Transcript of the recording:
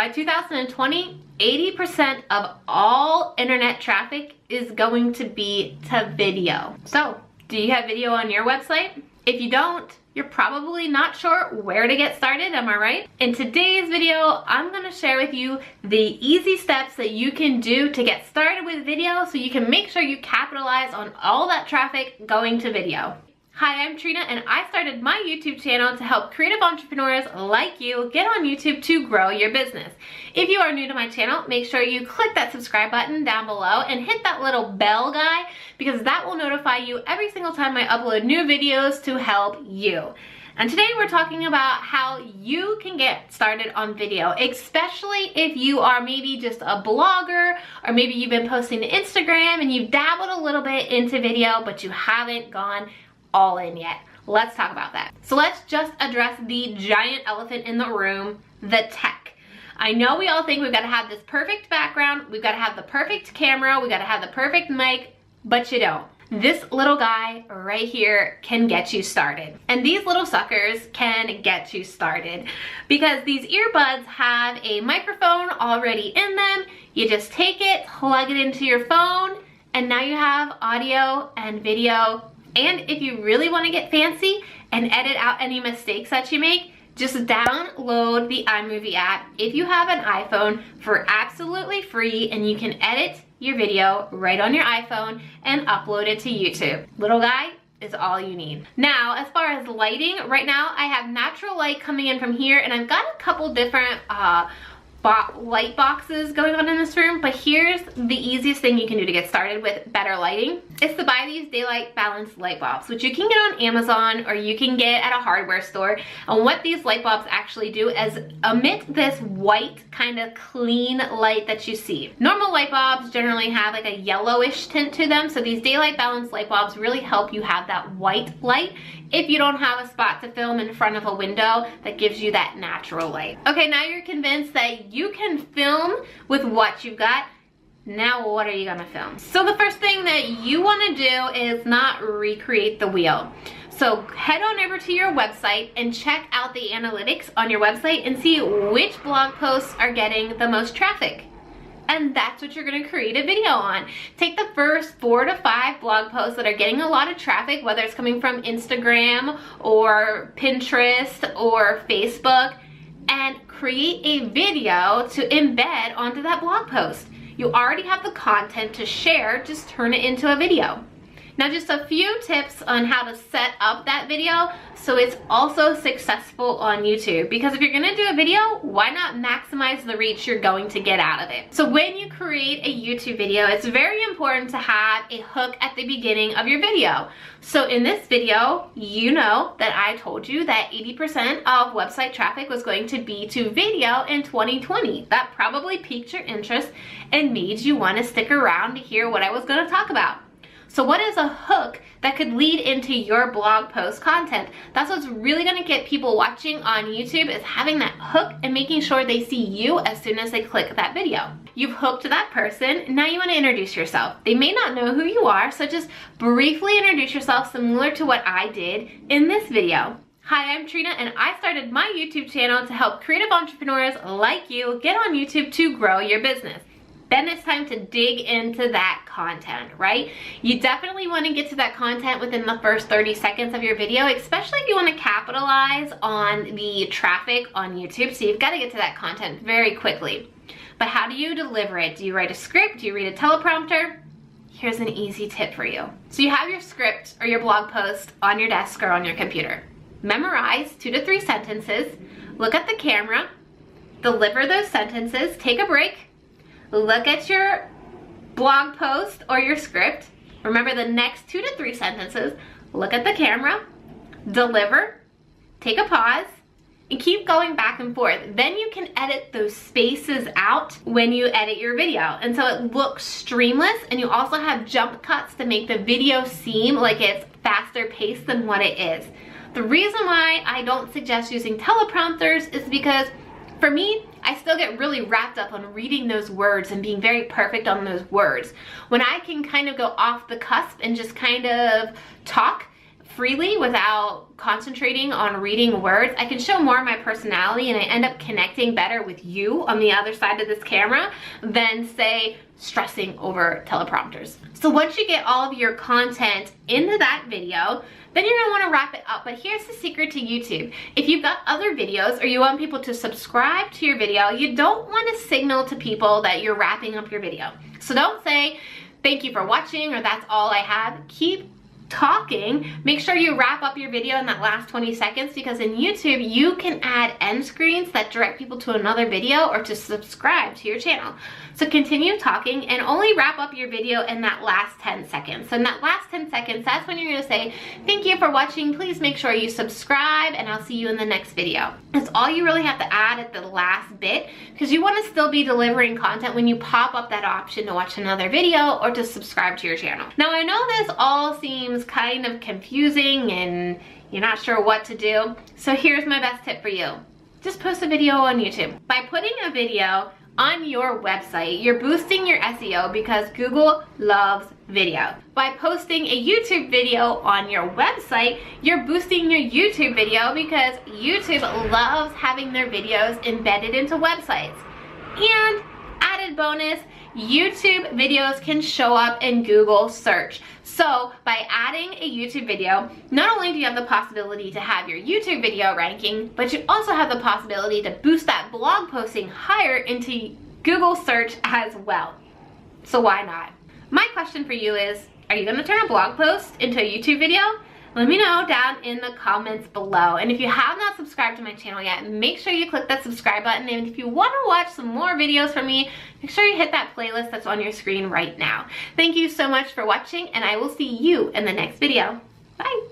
By 2020, 80% of all internet traffic is going to be to video. So, do you have video on your website? If you don't, you're probably not sure where to get started, am I right? In today's video, I'm gonna share with you the easy steps that you can do to get started with video so you can make sure you capitalize on all that traffic going to video. Hi, I'm Trina and I started my YouTube channel to help creative entrepreneurs like you get on YouTube to grow your business. If you are new to my channel, make sure you click that subscribe button down below and hit that little bell guy because that will notify you every single time I upload new videos to help you. And today we're talking about how you can get started on video, especially if you are maybe just a blogger or maybe you've been posting to Instagram and you've dabbled a little bit into video but you haven't gone all in yet. Let's talk about that. So let's just address the giant elephant in the room, the tech. I know we all think we've got to have this perfect background, we've got to have the perfect camera, we've got to have the perfect mic, but you don't. This little guy right here can get you started. And these little suckers can get you started because these earbuds have a microphone already in them. You just take it, plug it into your phone, and now you have audio and video. And if you really want to get fancy and edit out any mistakes that you make, just download the iMovie app if you have an iPhone for absolutely free, and you can edit your video right on your iPhone and upload it to YouTube. Little guy is all you need. Now, as far as lighting, right now I have natural light coming in from here, and I've got a couple different light boxes going on in this room, but here's the easiest thing you can do to get started with better lighting is to buy these daylight balanced light bulbs, which you can get on Amazon or you can get at a hardware store. And what these light bulbs actually do is emit this white kind of clean light that you see. Normal light bulbs generally have like a yellowish tint to them, so these daylight balanced light bulbs really help you have that white light if you don't have a spot to film in front of a window that gives you that natural light. Okay, now you're convinced that you can film with what you've got. Now what are you gonna film? So the first thing that you wanna do is not recreate the wheel. So head on over to your website and check out the analytics on your website and see which blog posts are getting the most traffic. And that's what you're gonna create a video on. Take the first 4 to 5 blog posts that are getting a lot of traffic, whether it's coming from Instagram or Pinterest or Facebook, and create a video to embed onto that blog post. You already have the content to share, just turn it into a video. Now, just a few tips on how to set up that video so it's also successful on YouTube. Because if you're gonna do a video, why not maximize the reach you're going to get out of it? So when you create a YouTube video, it's very important to have a hook at the beginning of your video. So in this video, you know that I told you that 80% of website traffic was going to be to video in 2020. That probably piqued your interest and made you want to stick around to hear what I was going to talk about. So what is a hook that could lead into your blog post content? That's what's really gonna get people watching on YouTube, is having that hook and making sure they see you as soon as they click that video. You've hooked that person, now you wanna introduce yourself. They may not know who you are, so just briefly introduce yourself similar to what I did in this video. Hi, I'm Trina and I started my YouTube channel to help creative entrepreneurs like you get on YouTube to grow your business. Then it's time to dig into that content, right? You definitely want to get to that content within the first 30 seconds of your video, especially if you want to capitalize on the traffic on YouTube. So you've got to get to that content very quickly. But how do you deliver it? Do you write a script? Do you read a teleprompter? Here's an easy tip for you. So you have your script or your blog post on your desk or on your computer. Memorize 2 to 3 sentences, look at the camera, deliver those sentences, take a break, look at your blog post or your script, remember the next 2 to 3 sentences, look at the camera, deliver, take a pause, and keep going back and forth. Then you can edit those spaces out when you edit your video. And so it looks streamless, and you also have jump cuts to make the video seem like it's faster paced than what it is. The reason why I don't suggest using teleprompters is because for me, I still get really wrapped up on reading those words and being very perfect on those words. When I can kind of go off the cusp and just kind of talk freely without concentrating on reading words, I can show more of my personality and I end up connecting better with you on the other side of this camera than, say, stressing over teleprompters. So once you get all of your content into that video, then you're gonna wanna wrap it up. But here's the secret to YouTube. If you've got other videos or you want people to subscribe to your video, you don't wanna signal to people that you're wrapping up your video. So don't say, thank you for watching, or that's all I have. Keep talking. Make sure you wrap up your video in that last 20 seconds, because in YouTube, you can add end screens that direct people to another video or to subscribe to your channel. So continue talking and only wrap up your video in that last 10 seconds. So in that last 10 seconds, that's when you're gonna say, thank you for watching. Please make sure you subscribe and I'll see you in the next video. That's all you really have to add at the last bit, because you wanna still be delivering content when you pop up that option to watch another video or to subscribe to your channel. Now I know this all seems kind of confusing and you're not sure what to do. So here's my best tip for you. Just post a video on YouTube. By putting a video on your website, you're boosting your SEO because Google loves video. By posting a YouTube video on your website, you're boosting your YouTube video because YouTube loves having their videos embedded into websites. And added bonus, YouTube videos can show up in Google search. So by adding a YouTube video, not only do you have the possibility to have your YouTube video ranking, but you also have the possibility to boost that blog posting higher into Google search as well. So why not? My question for you is, are you gonna turn a blog post into a YouTube video? Let me know down in the comments below. And if you have not subscribed to my channel yet, make sure you click that subscribe button. And if you want to watch some more videos from me, make sure you hit that playlist that's on your screen right now. Thank you so much for watching, and I will see you in the next video. Bye.